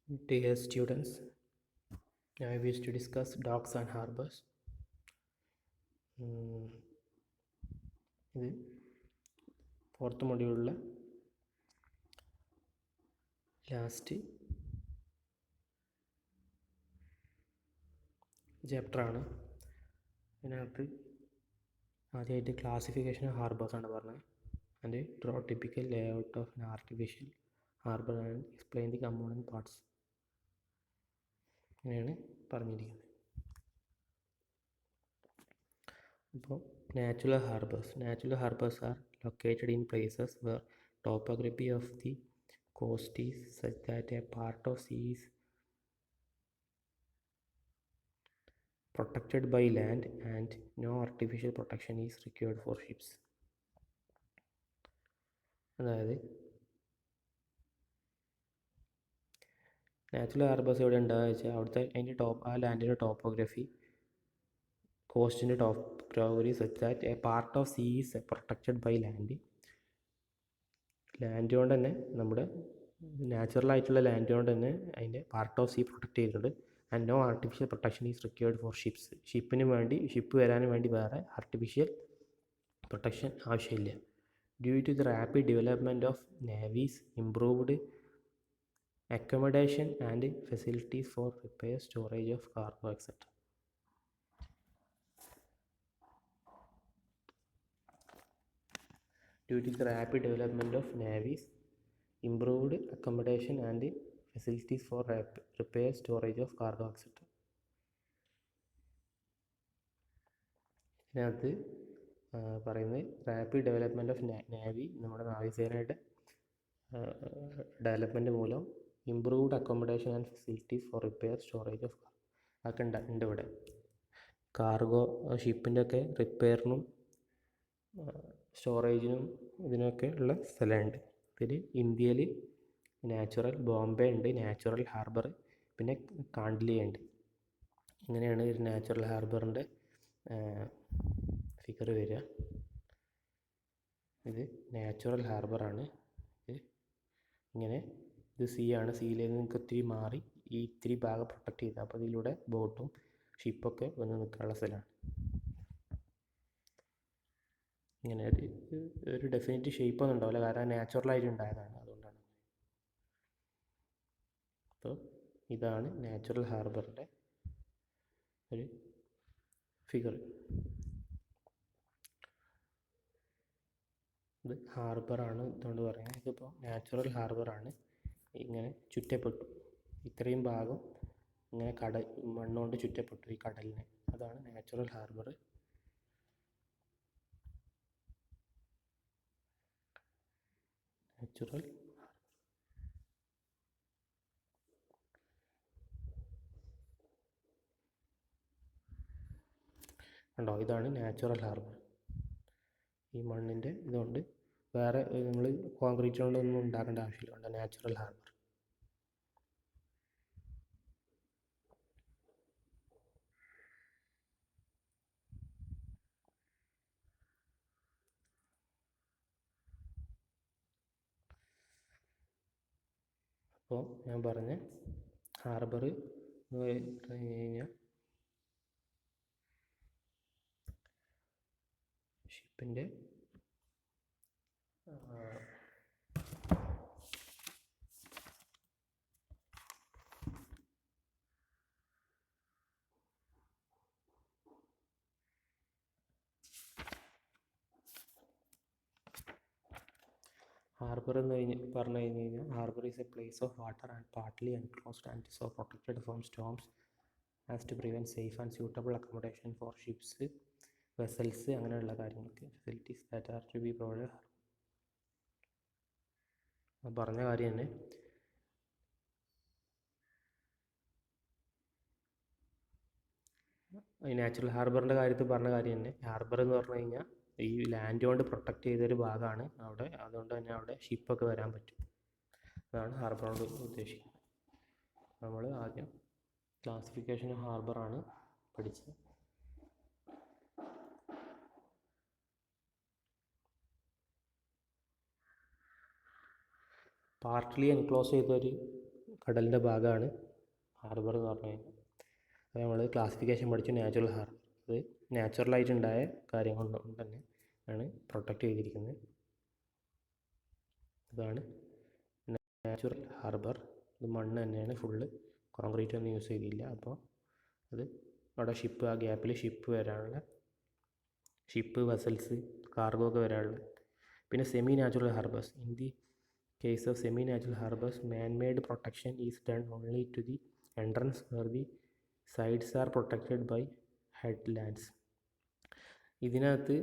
Dear students, I wish to discuss docks and harbors. ഇത് fourth മൊഡ്യൂളിലെ last ചാപ്റ്ററാണ്. ഇതിനകത്ത് ആദ്യമായിട്ട് ക്ലാസിഫിക്കേഷൻ ഓഫ് ഹാർബേഴ്സ് ആണ് പറഞ്ഞത്. And draw typical Leh out of N artificial harbour and explain the component parts. അങ്ങനെയാണ് പറഞ്ഞിരിക്കുന്നത്. അപ്പോൾ natural harbors are located in places where topography of the coast is such that a part of sea is protected by land and no artificial protection is required for ships. അതായത് natural harbours എവിടെ ഉണ്ടാകുക വെച്ചാൽ അവിടുത്തെ അതിൻ്റെ ആ ലാൻഡിൻ്റെ topography കോസ്റ്റിൻ്റെ topography such that a part of sea is protected by land കൊണ്ട് തന്നെ നമ്മുടെ നാച്ചുറലായിട്ടുള്ള ലാൻഡ് കൊണ്ട് തന്നെ അതിൻ്റെ പാർട്ട് ഓഫ് സീ പ്രൊട്ടക്റ്റ് ചെയ്തിട്ടുണ്ട്. And no artificial protection is required for ships. Ship വരാനും വേണ്ടി വേറെ ആർട്ടിഫിഷ്യൽ പ്രൊട്ടക്ഷൻ ആവശ്യമില്ല. Due to the rapid development of navies, improved accommodation and facilities for repair, storage of cargo etcetera. Due to the rapid development of navies, improved accommodation and facilities for repair, storage of cargo, etc. ഇതിനകത്ത് പറയുന്നത് rapid development of നാവി, നമ്മുടെ നാവികസേനയുടെ development മൂലം improved accommodation and facilities for repair, storage of അതൊക്കെ ഉണ്ട് ഇവിടെ. Cargo ഷിപ്പിൻ്റെ ഒക്കെ റിപ്പയറിനും സ്റ്റോറേജിനും ഇതിനൊക്കെ ഉള്ള സ്ഥലമുണ്ട്. ഇതിൽ ഇന്ത്യയിൽ ബോംബെ ഉണ്ട്, നാച്ചുറൽ ഹാർബർ, പിന്നെ കാണ്ഡ്ലി ഉണ്ട്. ഇങ്ങനെയാണ് ഒരു നാച്ചുറൽ ഹാർബറിൻ്റെ ഫിഗർ വരിക. ഇത് നാച്ചുറൽ ഹാർബറാണ്. ഇങ്ങനെ ഇത് സീ ആണ്. സീയിൽ നിന്ന് ഒത്തിരി മാറി ഈ ഇത്തിരി ഭാഗം പ്രൊട്ടക്റ്റ് ചെയ്ത്, അപ്പോൾ ഇതിലൂടെ ബോട്ടും ഷിപ്പൊക്കെ വന്ന് നിൽക്കാനുള്ള സ്ഥലമാണ്. ഇങ്ങനെ ഒരു ഡെഫിനറ്റ് ഷേപ്പൊന്നും ഉണ്ടാവില്ല, കാരണം നാച്ചുറലായിട്ട് ഉണ്ടായതാണ്, അതുകൊണ്ടാണ്. അപ്പോൾ ഇതാണ് നാച്ചുറൽ ഹാർബറിൻ്റെ ഒരു ഫിഗർ. ഇത് ഹാർബറാണ് ഇതുകൊണ്ട് പറയുന്നത്. ഇതിപ്പോൾ നാച്ചുറൽ ഹാർബറാണ്. ഇങ്ങനെ ചുറ്റപ്പെട്ടു, ഇത്രയും ഭാഗം ഇങ്ങനെ മണ്ണുകൊണ്ട് ചുറ്റപ്പെട്ടു ഈ കടലിനെ. അതാണ് നാച്ചുറൽ ഹാർബർ. കണ്ടോ, ഇതാണ് നാച്ചുറൽ ഹാർബർ. ഈ മണ്ണിൻ്റെ ഇതുകൊണ്ട് വേറെ നമ്മൾ കോൺക്രീറ്റ് കൊണ്ടൊന്നും ഉണ്ടാക്കേണ്ട ആവശ്യമില്ല. കണ്ടോ, നാച്ചുറൽ ഹാർബർ. അപ്പോൾ ഞാൻ പറഞ്ഞ ഹാർബർ എന്ന് പറഞ്ഞു കഴിഞ്ഞാൽ ഷിപ്പിൻ്റെ ഹാർബർ എന്ന് പറഞ്ഞു കഴിഞ്ഞാൽ harbour is a place of water and partly enclosed and so protected from storms as to prevent safe and suitable accommodation for ships, vessels, അങ്ങനെയുള്ള കാര്യങ്ങൾക്ക് facilities that are to be provided. പറഞ്ഞ കാര്യം തന്നെ. ഈ natural ഹാർബറിൻ്റെ കാര്യത്തിൽ പറഞ്ഞ കാര്യം തന്നെ. ഹാർബർ എന്ന് പറഞ്ഞു കഴിഞ്ഞാൽ ഈ ലാൻഡ് കൊണ്ട് പ്രൊട്ടക്റ്റ് ചെയ്തൊരു ഭാഗമാണ് അവിടെ. അതുകൊണ്ട് തന്നെ അവിടെ ഷിപ്പൊക്കെ വരാൻ പറ്റും. അതാണ് ഹാർബർ കൊണ്ട് ഉദ്ദേശിക്കുന്നത്. നമ്മൾ ആദ്യം ക്ലാസിഫിക്കേഷൻ ഓഫ് ഹാർബറാണ് പഠിച്ചത്. പാർട്ട്ലി എൻക്ലോസ് ചെയ്തൊരു കടലിൻ്റെ ഭാഗമാണ് ഹാർബർ എന്ന് പറഞ്ഞു കഴിഞ്ഞാൽ. അത് നമ്മൾ ക്ലാസിഫിക്കേഷൻ പഠിച്ചു നാച്ചുറൽ ഹാർബർ. അത് നാച്ചുറലായിട്ടുണ്ടായ കാര്യങ്ങൾ കൊണ്ട് തന്നെ ആണ് പ്രൊട്ടക്റ്റ് ചെയ്തിരിക്കുന്നത്. ഇതാണ് നാച്ചുറൽ ഹാർബർ. ഇത് മണ്ണ് തന്നെയാണ് ഫുള്ള്, കോൺക്രീറ്റ് ഒന്നും യൂസ് ചെയ്തില്ല. അപ്പോൾ അത് അവിടെ ഷിപ്പ്, ആ ഗ്യാപ്പിൽ ഷിപ്പ് വരാനുള്ള, ഷിപ്പ് വെസൽസ് കാർഗോ ഒക്കെ വരാനുള്ള. പിന്നെ semi natural harbours. In the case of semi natural harbours man made protection is done only to the entrance where the sides are protected by head lands. ഇതിനകത്ത്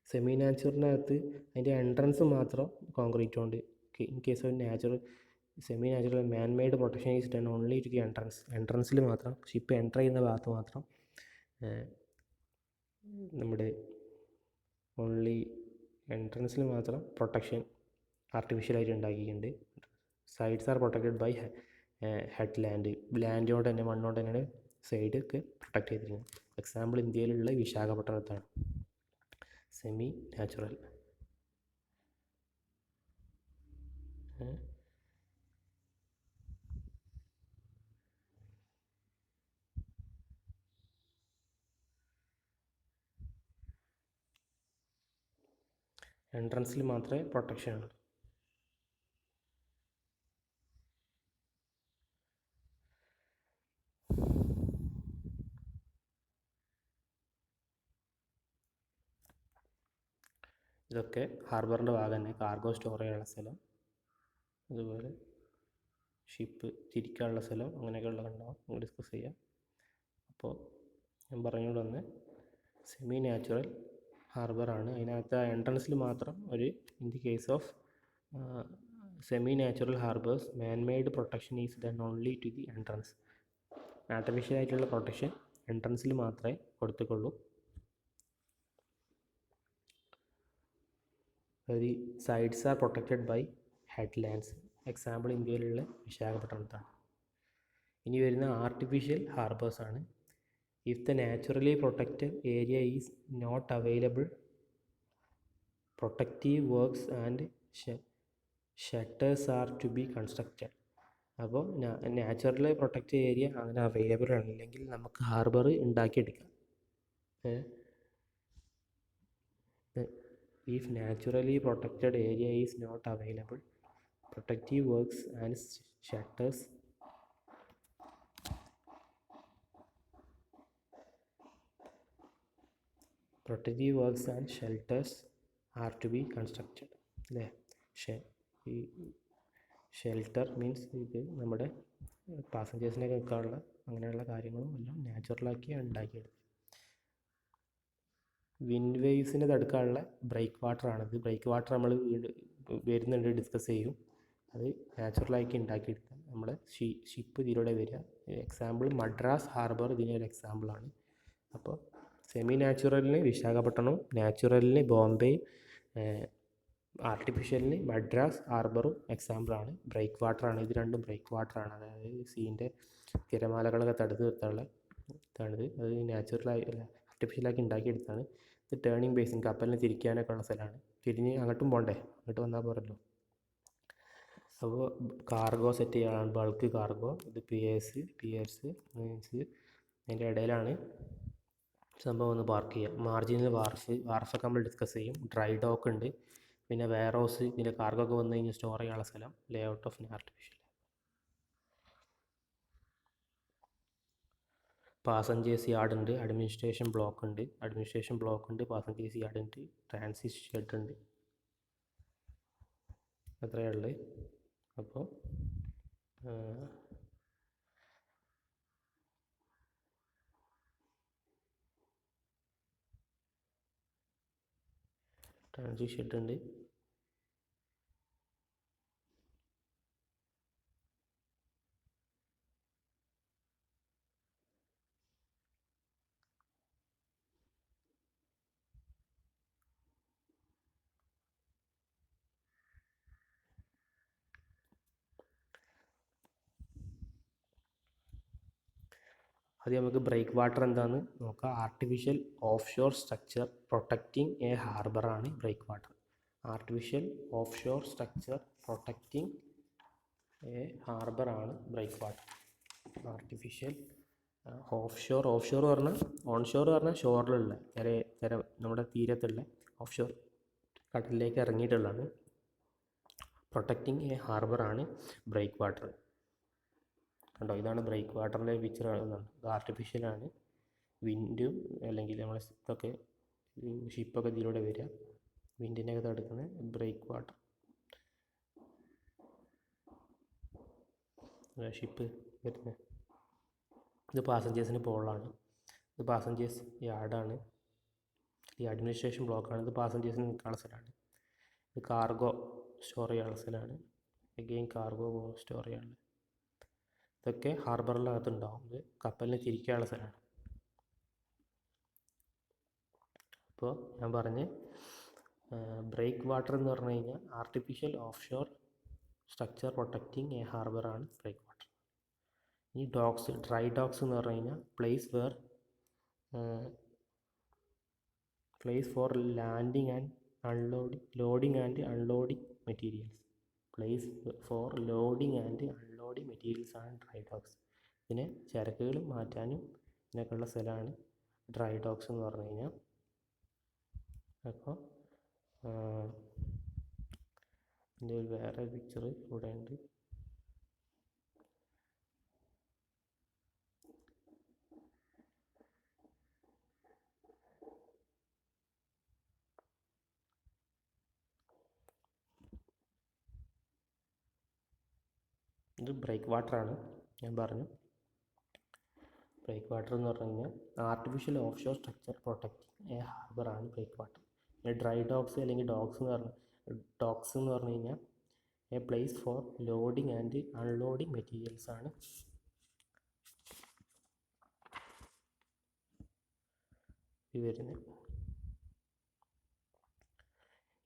semi നാച്ചുറലിനകത്ത് അതിൻ്റെ entrance മാത്രം concrete കൊണ്ട്. In case of natural, semi natural man made protection is done only to the entrance. എൻട്രൻസിൽ മാത്രം, ship enter ചെയ്യുന്ന ഭാഗത്ത് മാത്രം നമ്മുടെ ഓൺലി എൻട്രൻസിൽ മാത്രം പ്രൊട്ടക്ഷൻ ആർട്ടിഫിഷ്യലായിട്ട് ഉണ്ടാക്കിയിട്ടുണ്ട്. Sides are protected by head land. ലാൻഡോട് തന്നെ, മണ്ണോട് തന്നെയാണ് സൈഡ് ഒക്കെ പ്രൊട്ടക്റ്റ് ചെയ്തിരിക്കുന്നത്. എക്സാമ്പിൾ ഇന്ത്യയിലുള്ള വിശാഖപട്ടണത്താണ് സെമി നാച്ചുറൽ. എൻട്രൻസിൽ മാത്രമേ പ്രൊട്ടക്ഷൻ ഉള്ളൂ. ഇതൊക്കെ ഹാർബറിൻ്റെ ഭാഗം തന്നെ. കാർഗോ സ്റ്റോർ ചെയ്യാനുള്ള സ്ഥലം, അതുപോലെ ഷിപ്പ് തിരിക്കാനുള്ള സ്ഥലം, അങ്ങനെയൊക്കെ ഉള്ളതുണ്ടാവും. നമുക്ക് ഡിസ്കസ് ചെയ്യാം. അപ്പോൾ ഞാൻ പറഞ്ഞുകൊണ്ട് വന്ന് സെമി നാച്ചുറൽ ഹാർബറാണ്. അതിനകത്ത് എൻട്രൻസിൽ മാത്രം ഒരു, in the case of semi natural harbours man made protection is done only to the entrance. Artificial ആയിട്ടുള്ള പ്രൊട്ടക്ഷൻ എൻട്രൻസിൽ മാത്രമേ കൊടുത്തുള്ളൂ. The sides are protected by head lands. Example ഇന്ത്യയിലുള്ള വിശാഖപട്ടണത്താണ്. ഇനി വരുന്ന ആർട്ടിഫിഷ്യൽ ഹാർബേഴ്സ് ആണ്. If the naturally protected area is not available, protective works and shutters are to be constructed. അപ്പോൾ നാച്ചുറലി പ്രൊട്ടക്റ്റഡ് ഏരിയ അങ്ങനെ അവൈലബിൾ ആണെങ്കിൽ നമുക്ക് ഹാർബർ ഉണ്ടാക്കിയെടുക്കാം. If naturally protected area is not available, protective works and shelters are to be constructed. അല്ലേ? ഈ shelter means ഇത് നമ്മുടെ പാസഞ്ചേഴ്സിനൊക്കെ വെക്കാനുള്ള അങ്ങനെയുള്ള കാര്യങ്ങളും എല്ലാം നാച്ചുറലാക്കി ഉണ്ടാക്കിയെടുക്കും. വിൻഡ് വേവ്സിനെ തടുക്കാനുള്ള ബ്രേക്ക് വാട്ടറാണിത്. ബ്രേക്ക് വാട്ടർ നമ്മൾ വരുന്നുണ്ട്, ഡിസ്കസ് ചെയ്യും. അത് നാച്ചുറലാക്കി ഉണ്ടാക്കിയെടുക്കാം. നമ്മുടെ ഷിപ്പ് ഇതിലൂടെ വരിക. എക്സാമ്പിൾ മദ്രാസ് ഹാർബർ ഇതിനൊരു എക്സാമ്പിളാണ്. അപ്പോൾ സെമി നാച്ചുറലിന് വിശാഖപട്ടണവും, നാച്ചുറലിന് ബോംബെയും, ആർട്ടിഫിഷ്യലിന് മദ്രാസ് ഹാർബറും എക്സാമ്പിളാണ്. ബ്രേക്ക് വാട്ടറാണ്, ഇത് രണ്ടും ബ്രേക്ക് വാട്ടറാണ്. അതായത് സീൻ്റെ തിരമാലകളൊക്കെ തടുത്ത് നിർത്താനുള്ള ഇതാണിത്. അത് നാച്ചുറലായി ആർട്ടിഫിഷ്യലാക്കി ഉണ്ടാക്കിയെടുത്താണ്. ഇത് ടേണിംഗ് ബേസിൻ, കപ്പലിനെ തിരിക്കാനൊക്കെ ഉള്ള സ്ഥലമാണ്. തിരിഞ്ഞ് അങ്ങോട്ടും പോകണ്ടേ, അങ്ങോട്ട് വന്നാൽ പോരല്ലോ. അപ്പോൾ കാർഗോ സെറ്റ് ചെയ്യാനാണ്, ബൾക്ക് കാർഗോ. ഇത് പിയേഴ്സ് മീൻസ് അതിൻ്റെ ഇടയിലാണ് സംഭവം ഒന്ന് പാർക്ക് ചെയ്യുക. മാർജിനൽ വാർഫൊക്കെ നമ്മൾ ഡിസ്കസ് ചെയ്യും. ഡ്രൈ ഡോക്ക് ഉണ്ട്, പിന്നെ വെയർ ഹൗസ്, ഇതിൻ്റെ കാർഗോ ഒക്കെ വന്നു കഴിഞ്ഞാൽ സ്റ്റോർ ചെയ്യാനുള്ള സ്ഥലം. ലേ out of artificial. Passengers yard ഉണ്ട്, അഡ്മിനിസ്ട്രേഷൻ ബ്ലോക്ക് ഉണ്ട്, പാസഞ്ചേഴ്സ് യാർഡ് ഉണ്ട്, ട്രാൻസിറ്റ് ഷെഡ് ഉണ്ട്. അത്രയുള്ളത്. അപ്പോൾ ട്രാൻസിറ്റ് ഷെഡ് ഉണ്ട്. ആദ്യം നമുക്ക് ബ്രേക്ക് വാട്ടർ എന്താണെന്ന് നോക്കാം. Artificial off shore structure protecting a ഹാർബറാണ് break water. Artificial off shore structure protecting a ഹാർബറാണ് break water. Artificial off shore പറഞ്ഞാൽ, ഓൺ ഷോർ പറഞ്ഞാൽ ഷോറിലുള്ള നമ്മുടെ തീരത്തുള്ള ഓഫ് ഷോർ കടലിലേക്ക് ഇറങ്ങിയിട്ടുള്ളതാണ്. പ്രൊട്ടക്റ്റിംഗ് എ ഹാർബറാണ് ബ്രേക്ക് വാട്ടർ. കണ്ടോ, ഇതാണ് ബ്രേക്ക് വാട്ടറിൻ്റെ പിക്ചർ കാണുന്നതാണ്. ഇത് ആർട്ടിഫിഷ്യലാണ്. വിൻഡും അല്ലെങ്കിൽ നമ്മളെ ഷിപ്പൊക്കെ ഇതിലൂടെ വരിക, വിൻഡിനെയൊക്കെ തടുക്കുന്ന ബ്രേക്ക് വാട്ടർ. ഷിപ്പ് വരുന്നത് ഇത് പാസഞ്ചേഴ്സിന് പോളാണ്. ഇത് പാസഞ്ചേഴ്സ് യാർഡാണ്. ഈ അഡ്മിനിസ്ട്രേഷൻ ബ്ലോക്കാണ്. ഇത് പാസഞ്ചേഴ്സിന് നിൽക്കാനുള്ള സ്ഥലമാണ്. ഇത് കാർഗോ സ്റ്റോർ ചെയ്യാനുള്ള സ്ഥലമാണ്. അഗെയിൻ കാർഗോ സ്റ്റോർ ചെയ്യാനുള്ള. ഇതൊക്കെ ഹാർബറിനകത്തുണ്ടാവും. ഇത് കപ്പലിന് തിരിക്കാനുള്ള സ്ഥലമാണ്. അപ്പോൾ ഞാൻ പറഞ്ഞ് ബ്രേക്ക് വാട്ടർ എന്ന് പറഞ്ഞു കഴിഞ്ഞാൽ artificial off shore structure protecting a ഹാർബറാണ് ബ്രേക്ക് വാട്ടർ. ഈ ഡോക്സ്, ഡ്രൈ ഡോക്സ് എന്ന് പറഞ്ഞു കഴിഞ്ഞാൽ place for landing and loading and unloading materials. Place for loading and unloading materials ആണ് ഡ്രൈ ഡോക്സ്. ഇതിനെ ചരക്കുകൾ മാറ്റാനും ഇതിനൊക്കെയുള്ള സ്ഥലമാണ് ഡ്രൈ ഡോക്സ് എന്ന് പറഞ്ഞു കഴിഞ്ഞാൽ. അപ്പോൾ ഇതിൻ്റെ ഒരു വേറെ പിക്ചർ ഇവിടെ ഉണ്ട്. ഇത് ബ്രേക്ക് വാട്ടറാണ്. ഞാൻ പറഞ്ഞു ബ്രേക്ക് വാട്ടർ എന്ന് പറഞ്ഞു കഴിഞ്ഞാൽ artificial off shore structure protecting a ഹാർബറാണ് ബ്രേക്ക് വാട്ടർ. ഡ്രൈ ഡോക്സ് അല്ലെങ്കിൽ ഡോക്സ് എന്ന് പറഞ്ഞു കഴിഞ്ഞാൽ a place for loading and unloading materials ആണ്.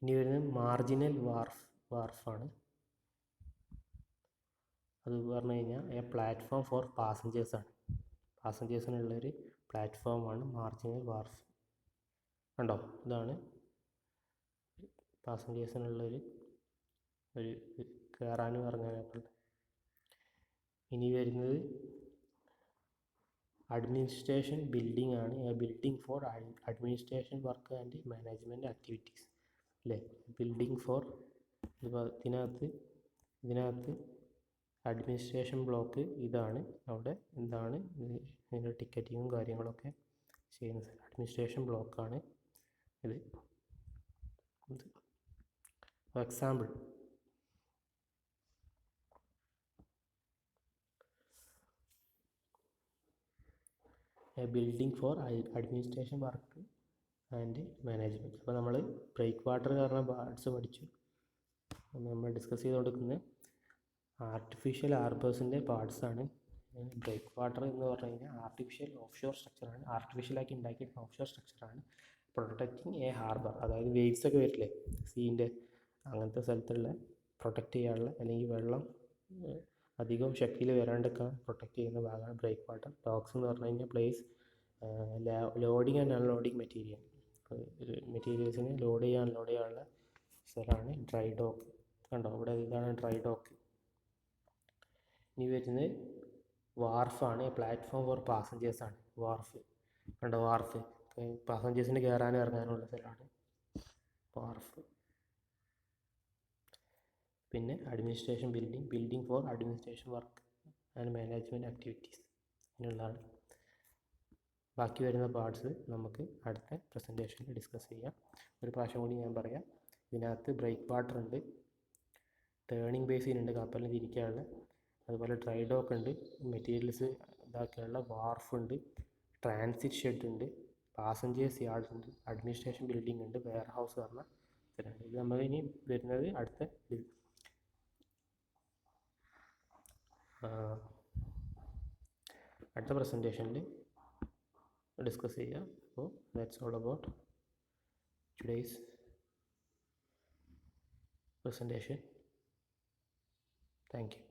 ഇനി വരുന്നത് മാർജിനൽ വാർഫാണ്. അത് പറഞ്ഞു കഴിഞ്ഞാൽ എ പ്ലാറ്റ്ഫോം ഫോർ പാസഞ്ചേഴ്സാണ്. പാസഞ്ചേഴ്സിനുള്ളൊരു പ്ലാറ്റ്ഫോമാണ് മാർജിനൽ വാർഫ്. കണ്ടോ, ഇതാണ് പാസഞ്ചേഴ്സിനുള്ളൊരു കയറാനും ഇറങ്ങാനൊക്കെ. ഇനി വരുന്നത് അഡ്മിനിസ്ട്രേഷൻ ബിൽഡിംഗ് ആണ്. A building for administration work and management activities അല്ലേ. ബിൽഡിംഗ് ഫോർ ഇതിനകത്ത് അഡ്മിനിസ്ട്രേഷൻ ബ്ലോക്ക് ഇതാണ്. അവിടെ എന്താണ് ഇതിൻ്റെ ടിക്കറ്റിങ്ങും കാര്യങ്ങളൊക്കെ ചെയ്യുന്നത്. അഡ്മിനിസ്ട്രേഷൻ ബ്ലോക്കാണ് ഇത്. For example, A building for administration work and management. അപ്പോൾ നമ്മൾ ബ്രേക്ക് വാട്ടർ കാരണം പാർട്സ് പഠിച്ചു. നമ്മൾ ഡിസ്കസ് ചെയ്തുകൊണ്ടിരിക്കുന്നത് ആർട്ടിഫിഷ്യൽ ഹാർബേഴ്സിൻ്റെ പാർട്സാണ്. ബ്രേക്ക് വാട്ടർ എന്ന് പറഞ്ഞു കഴിഞ്ഞാൽ ആർട്ടിഫിഷ്യൽ ഓഫ് ഷോർ സ്ട്രക്ചറാണ്. ആർട്ടിഫിഷ്യലാക്കി ഉണ്ടാക്കിയിട്ടുള്ള ഓഫ് ഷോർ സ്ട്രക്ചറാണ് പ്രൊട്ടക്റ്റിംഗ് എ ഹാർബർ. അതായത് വേവ്സ് ഒക്കെ വരില്ലേ സീൻ്റെ, അങ്ങനത്തെ സ്ഥലത്തുള്ള പ്രൊട്ടക്റ്റ് ചെയ്യാനുള്ള, അല്ലെങ്കിൽ വെള്ളം അധികം ശക്തിയിൽ വരാണ്ടിരിക്കാൻ പ്രൊട്ടക്റ്റ് ചെയ്യുന്ന ഭാഗമാണ് ബ്രേക്ക് വാട്ടർ. ഡോക്സ് എന്ന് പറഞ്ഞു കഴിഞ്ഞാൽ പ്ലേസ് ലോഡിങ് ആൻഡ് അൺലോഡിങ് മെറ്റീരിയൽസിന് ലോഡ് ചെയ്യാൻ അൺലോഡ് ചെയ്യാനുള്ള സ്ഥലമാണ് ഡ്രൈ ഡോക്ക്. കണ്ടോ, ഇവിടെ ഇതാണ് ഡ്രൈ ഡോക്ക്. ഇനി വരുന്നത് വാർഫാണ്. പ്ലാറ്റ്ഫോം ഫോർ പാസഞ്ചേഴ്സാണ് വാർഫ്. കണ്ടോ, വാർഫ് പാസഞ്ചേഴ്സിന് കയറാനും ഇറങ്ങാനുള്ള സ്ഥലമാണ് വാർഫ്. പിന്നെ administration building for administration work and management activities ഇങ്ങനെയുള്ളതാണ്. ബാക്കി വരുന്ന പാർട്സ് നമുക്ക് അടുത്ത പ്രസൻറ്റേഷനിൽ ഡിസ്കസ് ചെയ്യാം. ഒരു പ്രാവശ്യം കൂടി ഞാൻ പറയാം. ഇതിനകത്ത് ബ്രേക്ക് വാട്ടർ ഉണ്ട്, ടേണിംഗ് ബേസിൻ ഉണ്ട് കപ്പലിന് തിരിക്കാനുള്ള, അതുപോലെ ഡ്രൈ ഡോക്ക് ഉണ്ട്, മെറ്റീരിയൽസ് ഇതാക്കാനുള്ള വാർഫ് ഉണ്ട്, ട്രാൻസിറ്റ് ഷെഡ് ഉണ്ട്, പാസഞ്ചേഴ്സ് യാർഡ് ഉണ്ട്, അഡ്മിനിസ്ട്രേഷൻ ബിൽഡിംഗ് ഉണ്ട്, വെയർ ഹൗസ് പറഞ്ഞ സ്ഥലമുണ്ട്. ഇത് നമ്മൾ ഇനി വരുന്നത് അടുത്ത പ്രസൻറ്റേഷനിൽ ഡിസ്കസ് ചെയ്യാം. അപ്പോൾ that's all about today's presentation. Thank you.